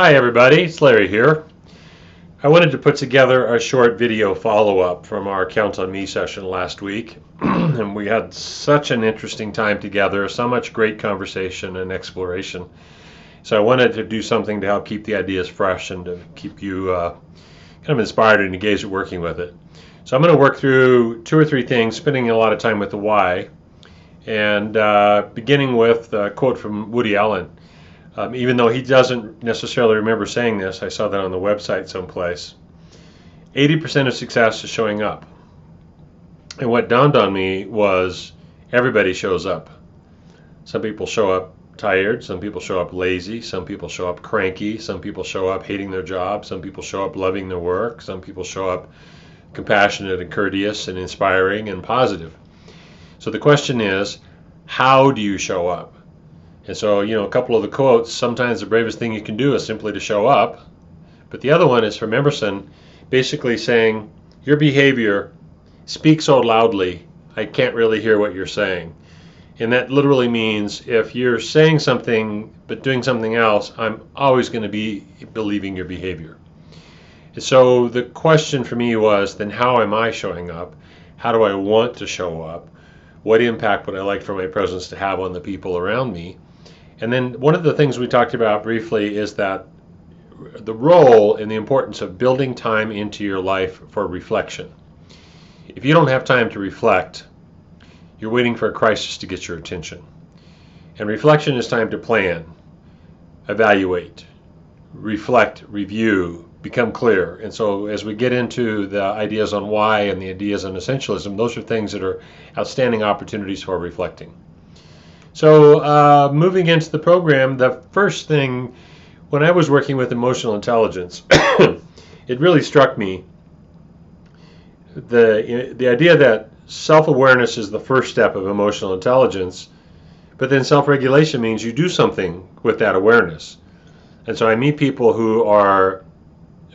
Hi everybody, it's Larry here. I wanted to put together a short video follow-up from our Count on Me session last week. And we had such an interesting time together, so much great conversation and exploration. So I wanted to do something to help keep the ideas fresh and to keep you kind of inspired and engaged at working with it. So I'm going to work through 2 or 3 things, spending a lot of time with the why, and beginning with a quote from Woody Allen. Even though he doesn't necessarily remember saying this, I saw that on the website someplace. 80% of success is showing up. And what dawned on me was everybody shows up. Some people show up tired, some people show up lazy, some people show up cranky, some people show up hating their job, some people show up loving their work, some people show up compassionate and courteous and inspiring and positive. So the question is, how do you show up? And so, a couple of the quotes, sometimes the bravest thing you can do is simply to show up. But the other one is from Emerson, basically saying, your behavior speaks so loudly, I can't really hear what you're saying. And that literally means if you're saying something but doing something else, I'm always going to be believing your behavior. And so the question for me was, then how am I showing up? How do I want to show up? What impact would I like for my presence to have on the people around me? And then one of the things we talked about briefly is that the role and the importance of building time into your life for reflection. If you don't have time to reflect, you're waiting for a crisis to get your attention. And reflection is time to plan, evaluate, reflect, review, become clear. And so as we get into the ideas on why and the ideas on essentialism, those are things that are outstanding opportunities for reflecting. So moving into the program, the first thing, when I was working with emotional intelligence, it really struck me the idea that self-awareness is the first step of emotional intelligence, but then self-regulation means you do something with that awareness. And so I meet people who are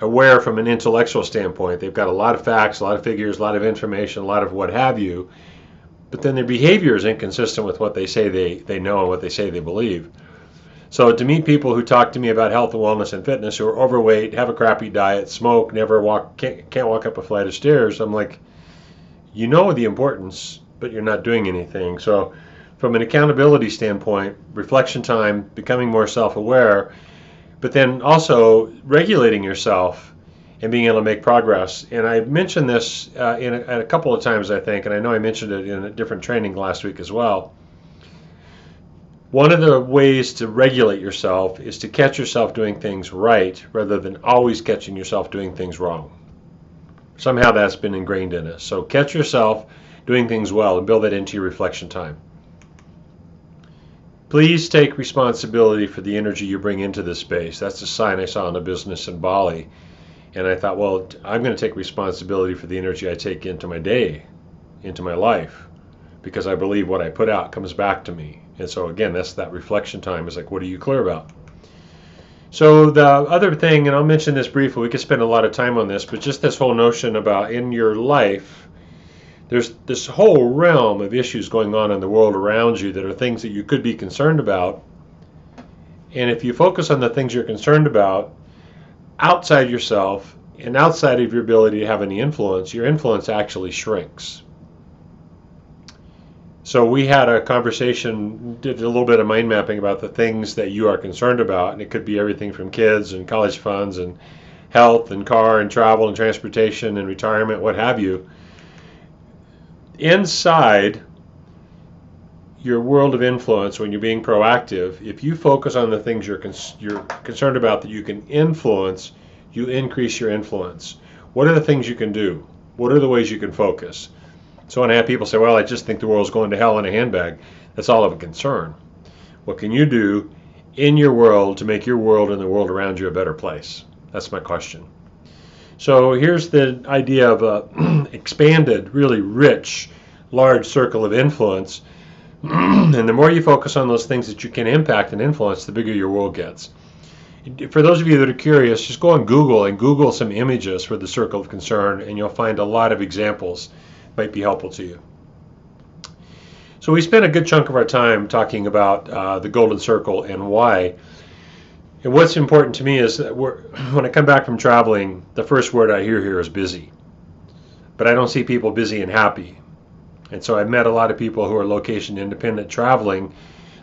aware from an intellectual standpoint. They've got a lot of facts, a lot of figures, a lot of information, a lot of what have you, but then their behavior is inconsistent with what they say they know and what they say they believe. So to meet people who talk to me about health and wellness and fitness, who are overweight, have a crappy diet, smoke, can't walk up a flight of stairs, I'm like, you know the importance, but you're not doing anything. So from an accountability standpoint, reflection time, becoming more self-aware, but then also regulating yourself and being able to make progress. And I mentioned this in a couple of times, I think, and I know I mentioned it in a different training last week as well. One of the ways to regulate yourself is to catch yourself doing things right rather than always catching yourself doing things wrong. Somehow that's been ingrained in us. So catch yourself doing things well and build that into your reflection time. Please take responsibility for the energy you bring into this space. That's a sign I saw in a business in Bali. And I thought, well, I'm going to take responsibility for the energy I take into my day, into my life, because I believe what I put out comes back to me. And so again, that's that reflection time. It's like, what are you clear about? So the other thing, and I'll mention this briefly, we could spend a lot of time on this, but just this whole notion about in your life, there's this whole realm of issues going on in the world around you that are things that you could be concerned about. And if you focus on the things you're concerned about, outside yourself and outside of your ability to have any influence, your influence actually shrinks. So we had a conversation, did a little bit of mind mapping about the things that you are concerned about, and it could be everything from kids and college funds and health and car and travel and transportation and retirement, what have you. Inside your world of influence, when you're being proactive, if you focus on the things you're concerned about that you can influence, you increase your influence. What are the things you can do? What are the ways you can focus? So when I have people say, well, I just think the world's going to hell in a handbag, that's all of a concern. What can you do in your world to make your world and the world around you a better place? That's my question. So here's the idea of a expanded, really rich, large circle of influence. And the more you focus on those things that you can impact and influence, the bigger your world gets. For those of you that are curious, just go on Google and Google some images for the circle of concern, and you'll find a lot of examples that might be helpful to you. So we spent a good chunk of our time talking about the golden circle and why. And what's important to me is that when I come back from traveling, the first word I hear here is busy. But I don't see people busy and happy. And so I've met a lot of people who are location independent, traveling,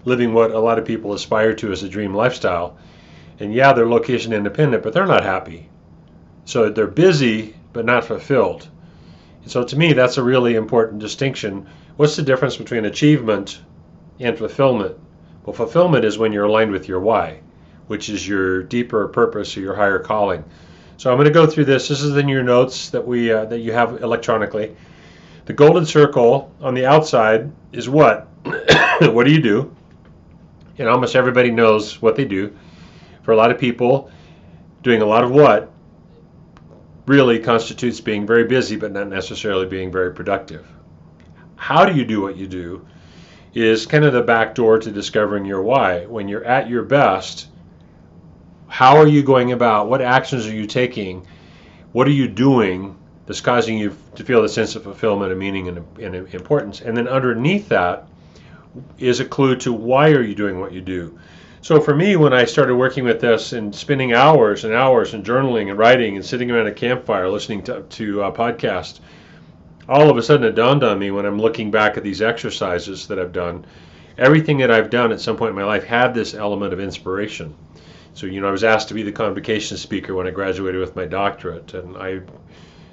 living what a lot of people aspire to as a dream lifestyle. And yeah, they're location independent, but they're not happy. So they're busy, but not fulfilled. And so to me, that's a really important distinction. What's the difference between achievement and fulfillment? Well, fulfillment is when you're aligned with your why, which is your deeper purpose or your higher calling. So I'm going to go through this. This is in your notes that you have electronically. The golden circle on the outside is what? What do you do? And almost everybody knows what they do. For a lot of people, doing a lot of what really constitutes being very busy, but not necessarily being very productive. How do you do what you do is kind of the back door to discovering your why. When you're at your best, how are you going about? What actions are you taking? What are you doing that's causing you to feel the sense of fulfillment and meaning and importance? And then underneath that is a clue to why are you doing what you do. So for me, when I started working with this and spending hours and hours and journaling and writing and sitting around a campfire listening to podcasts, all of a sudden it dawned on me when I'm looking back at these exercises that I've done, everything that I've done at some point in my life had this element of inspiration. So, I was asked to be the convocation speaker when I graduated with my doctorate, and I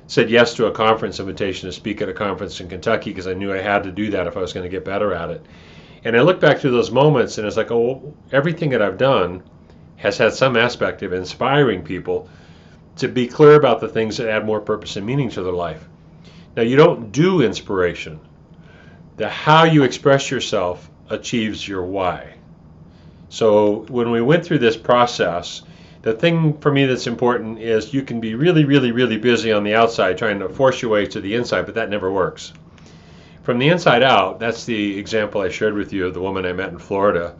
said yes to a conference invitation to speak at a conference in Kentucky because I knew I had to do that if I was going to get better at it. And I look back through those moments and it's like, oh, everything that I've done has had some aspect of inspiring people to be clear about the things that add more purpose and meaning to their life. Now, you don't do inspiration. The how you express yourself achieves your why. So when we went through this process, the thing for me that's important is you can be really, really, really busy on the outside trying to force your way to the inside, but that never works. From the inside out, that's the example I shared with you of the woman I met in Florida.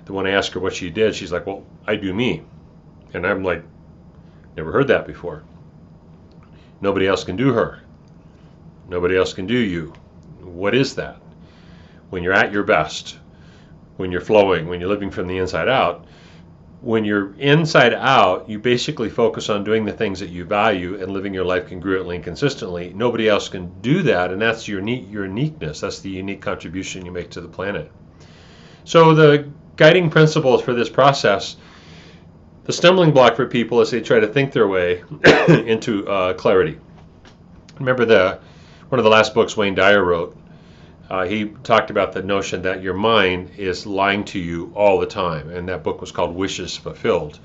The one I asked her what she did, she's like, well, I do me. And I'm like, never heard that before. Nobody else can do her. Nobody else can do you. What is that? When you're at your best, when you're flowing, when you're living from the inside out, when you're inside out, you basically focus on doing the things that you value and living your life congruently and consistently. Nobody else can do that, and that's your uniqueness. That's the unique contribution you make to the planet. So the guiding principles for this process, the stumbling block for people as they try to think their way into clarity. Remember one of the last books Wayne Dyer wrote, he talked about the notion that your mind is lying to you all the time, and that book was called Wishes Fulfilled.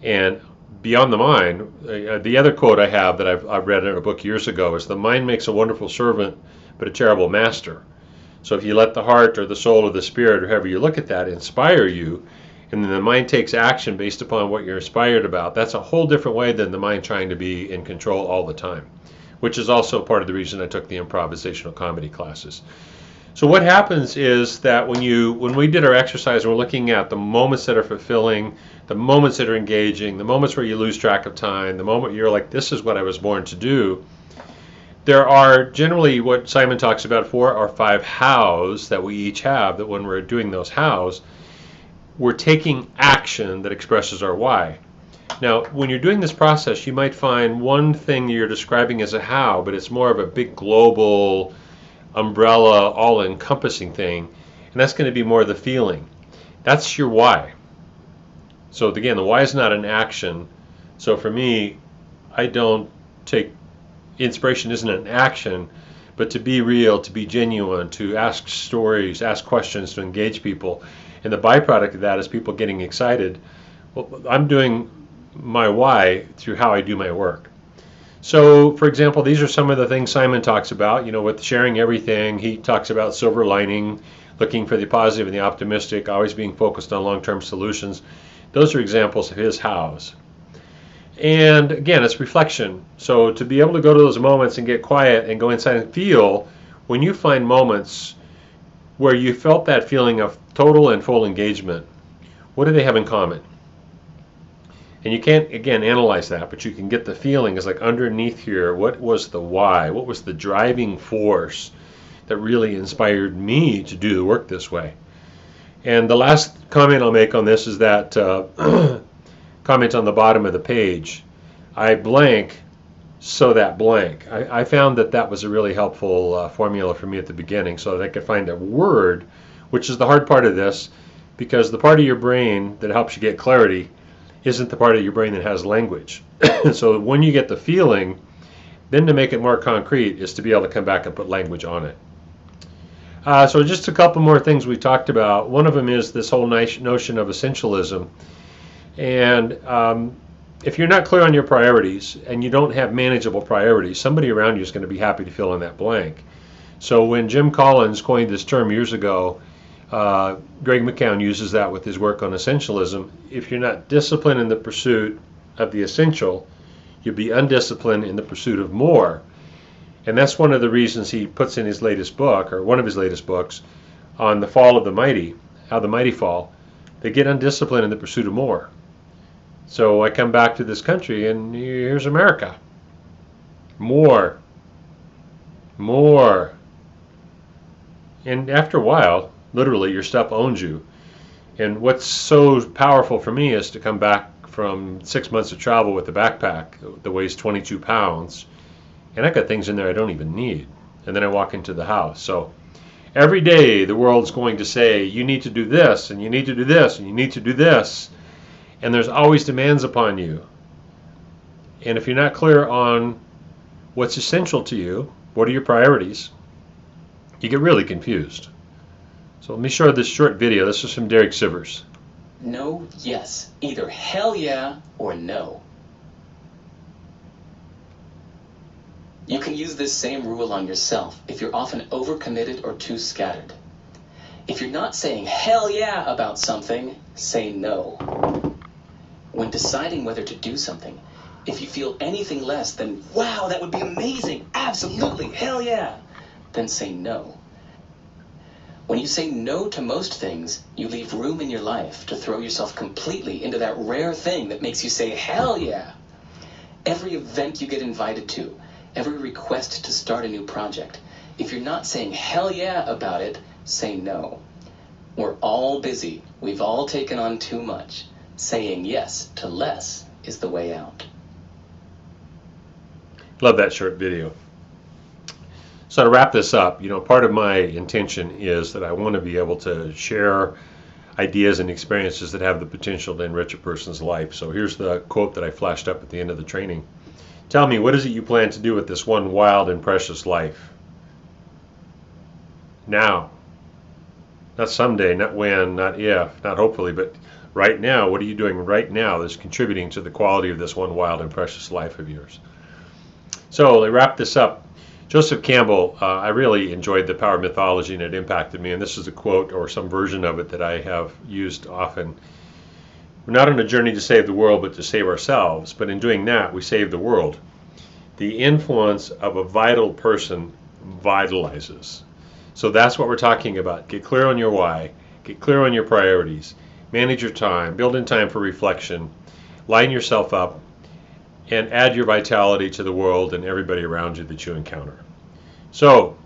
And beyond the mind, the other quote I have that I've read in a book years ago is, the mind makes a wonderful servant, but a terrible master. So if you let the heart or the soul or the spirit, or however you look at that, inspire you, and then the mind takes action based upon what you're inspired about, that's a whole different way than the mind trying to be in control all the time, which is also part of the reason I took the improvisational comedy classes. So what happens is that when we did our exercise, we're looking at the moments that are fulfilling, the moments that are engaging, the moments where you lose track of time, the moment you're like, this is what I was born to do. There are generally what Simon talks about 4 or 5 hows that we each have, that when we're doing those hows, we're taking action that expresses our why. Now, when you're doing this process, you might find one thing you're describing as a how, but it's more of a big global umbrella, all-encompassing thing, and that's going to be more the feeling. That's your why. So again, the why is not an action. So for me, I don't take inspiration isn't an action, but to be real, to be genuine, to ask stories, ask questions, to engage people. And the byproduct of that is people getting excited. Well, I'm doing my why through how I do my work. So, for example, these are some of the things Simon talks about, with sharing everything. He talks about silver lining, looking for the positive and the optimistic, always being focused on long-term solutions. Those are examples of his hows. And again, it's reflection. So to be able to go to those moments and get quiet and go inside and feel, when you find moments where you felt that feeling of total and full engagement, what do they have in common? And you can't, again, analyze that, but you can get the feeling. It's like underneath here, what was the why? What was the driving force that really inspired me to do the work this way? And the last comment I'll make on this is that comment on the bottom of the page. I blank so that blank. I found that that was a really helpful formula for me at the beginning, so that I could find a word, which is the hard part of this, because the part of your brain that helps you get clarity isn't the part of your brain that has language. So when you get the feeling, then to make it more concrete is to be able to come back and put language on it. So just a couple more things we talked about. One of them is this whole notion of essentialism. And if you're not clear on your priorities and you don't have manageable priorities, somebody around you is going to be happy to fill in that blank. So when Jim Collins coined this term years ago, Greg McKeown uses that with his work on essentialism. If you're not disciplined in the pursuit of the essential, you'll be undisciplined in the pursuit of more. And that's one of the reasons he puts in his latest book, or one of his latest books, on the fall of the mighty, how the mighty fall. They get undisciplined in the pursuit of more. So I come back to this country, and here's America. More. More. And after a while, literally, your stuff owns you. And what's so powerful for me is to come back from 6 months of travel with a backpack that weighs 22 pounds, and I got things in there I don't even need. And then I walk into the house. So every day the world's going to say, you need to do this, and you need to do this, and you need to do this. And there's always demands upon you. And if you're not clear on what's essential to you, what are your priorities, you get really confused. So let me show this short video. This is from Derek Sivers. No, yes. Either hell yeah or no. You can use this same rule on yourself if you're often overcommitted or too scattered. If you're not saying hell yeah about something, say no. When deciding whether to do something, if you feel anything less than, wow, that would be amazing, absolutely, hell yeah, then say no. When you say no to most things, you leave room in your life to throw yourself completely into that rare thing that makes you say hell yeah. Every event you get invited to, every request to start a new project, if you're not saying hell yeah about it, say no. We're all busy. We've all taken on too much. Saying yes to less is the way out. Love that short video. So to wrap this up, part of my intention is that I want to be able to share ideas and experiences that have the potential to enrich a person's life. So here's the quote that I flashed up at the end of the training. Tell me, what is it you plan to do with this one wild and precious life? Now. Not someday, not when, not if, not hopefully, but right now. What are you doing right now that's contributing to the quality of this one wild and precious life of yours? So to wrap this up, Joseph Campbell, I really enjoyed the Power of Mythology, and it impacted me. And this is a quote or some version of it that I have used often. We're not on a journey to save the world, but to save ourselves. But in doing that, we save the world. The influence of a vital person vitalizes. So that's what we're talking about. Get clear on your why. Get clear on your priorities. Manage your time. Build in time for reflection. Line yourself up. And add your vitality to the world and everybody around you that you encounter. So,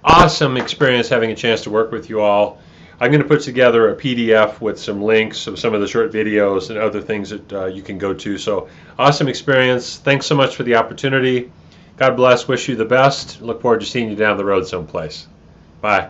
awesome experience having a chance to work with you all. I'm going to put together a PDF with some links of some of the short videos and other things that you can go to. So, awesome experience. Thanks so much for the opportunity. God bless. Wish you the best. Look forward to seeing you down the road someplace. Bye.